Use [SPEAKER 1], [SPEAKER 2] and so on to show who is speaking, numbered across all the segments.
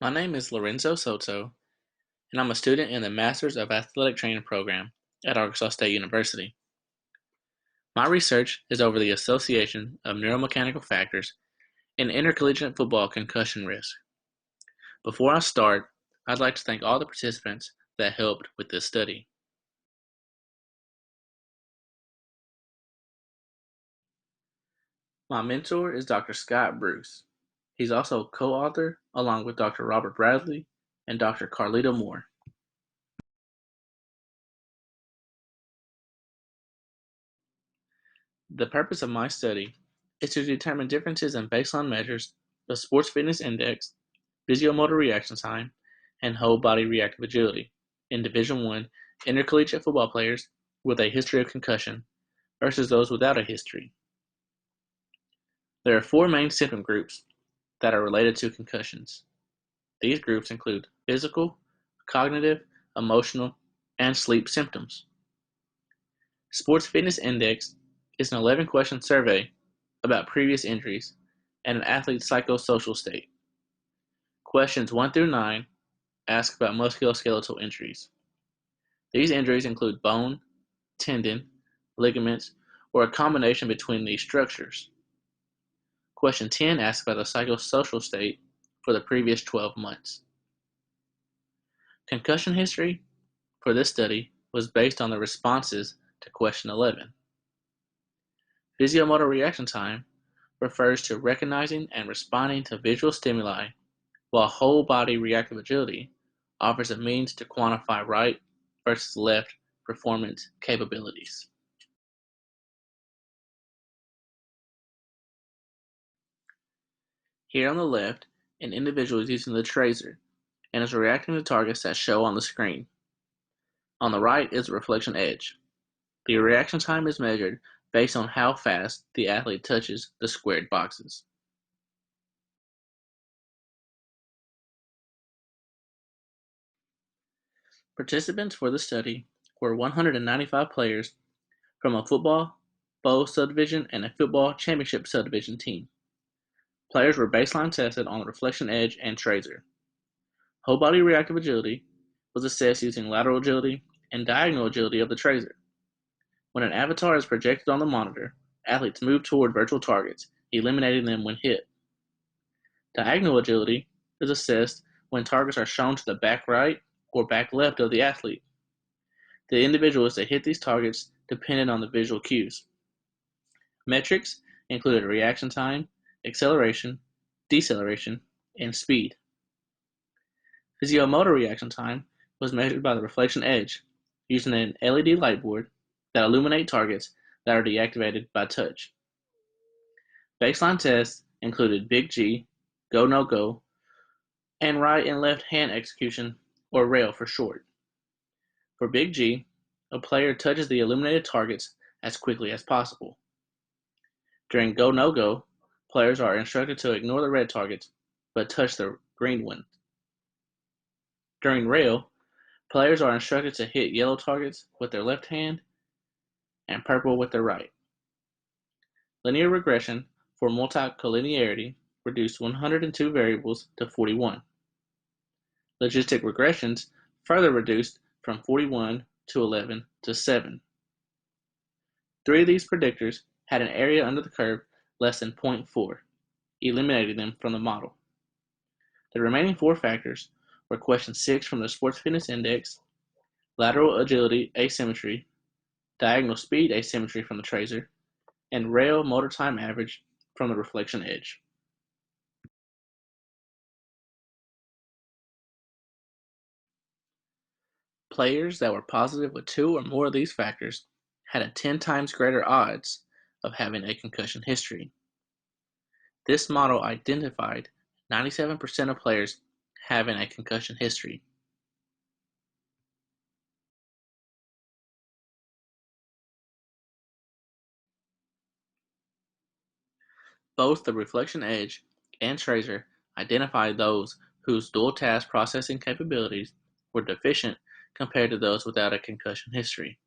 [SPEAKER 1] My name is Lorenzo Soto, and I'm a student in the Masters of Athletic Training program at Arkansas State University. My research is over the association of neuromechanical factors and intercollegiate football concussion risk. Before I start, I'd like to thank all the participants that helped with this study. My mentor is Dr. Scott Bruce. He's also co-author along with Dr. Robert Bradley and Dr. Carlita Moore. The purpose of my study is to determine differences in baseline measures of sports fitness index, physiomotor reaction time, and whole body reactive agility in Division I intercollegiate football players with a history of concussion versus those without a history. There are four main symptom groups that are related to concussions. These groups include physical, cognitive, emotional, and sleep symptoms. Sports Fitness Index is an 11-question survey about previous injuries and an athlete's psychosocial state. Questions 1 through 9 ask about musculoskeletal injuries. These injuries include bone, tendon, ligaments, or a combination between these structures. Question 10 asks about the psychosocial state for the previous 12 months. Concussion history for this study was based on the responses to question 11. Physiomotor reaction time refers to recognizing and responding to visual stimuli, while whole body reactive agility offers a means to quantify right versus left performance capabilities. Here on the left, an individual is using the tracer and is reacting to targets that show on the screen. On the right is the reflection edge. The reaction time is measured based on how fast the athlete touches the squared boxes. Participants for the study were 195 players from a football bowl subdivision and a football championship subdivision team. Players were baseline tested on the reflection edge and tracer. Whole body reactive agility was assessed using lateral agility and diagonal agility of the tracer. When an avatar is projected on the monitor, athletes move toward virtual targets, eliminating them when hit. Diagonal agility is assessed when targets are shown to the back right or back left of the athlete. The individual is to hit these targets dependent on the visual cues. Metrics included reaction time, acceleration, deceleration, and speed. Physiomotor reaction time was measured by the reflection edge, using an LED light board that illuminate targets that are deactivated by touch. Baseline tests included Big G, Go No Go, and right and left hand execution, or rail for short. For Big G, a player touches the illuminated targets as quickly as possible. During Go No Go, players are instructed to ignore the red targets but touch the green ones. During rail, players are instructed to hit yellow targets with their left hand and purple with their right. Linear regression for multicollinearity reduced 102 variables to 41. Logistic regressions further reduced from 41 to 11 to 7. 3 of these predictors had an area under the curve less than 0.4, eliminating them from the model. The remaining 4 factors were question 6 from the Sports Fitness Index, lateral agility asymmetry, diagonal speed asymmetry from the tracer, and rail motor time average from the reflection edge. Players that were positive with 2 or more of these factors had a 10 times greater odds of having a concussion history. This model identified 97% of players having a concussion history. Both the reflection edge and tracer identified those whose dual task processing capabilities were deficient compared to those without a concussion history.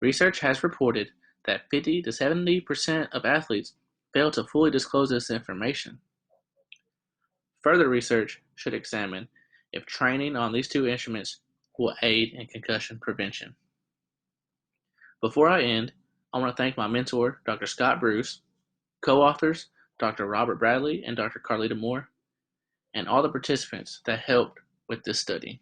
[SPEAKER 1] Research has reported that 50 to 70% of athletes fail to fully disclose this information. Further research should examine if training on these two instruments will aid in concussion prevention. Before I end, I want to thank my mentor, Dr. Scott Bruce, co-authors, Dr. Robert Bradley and Dr. Carlita Moore, and all the participants that helped with this study.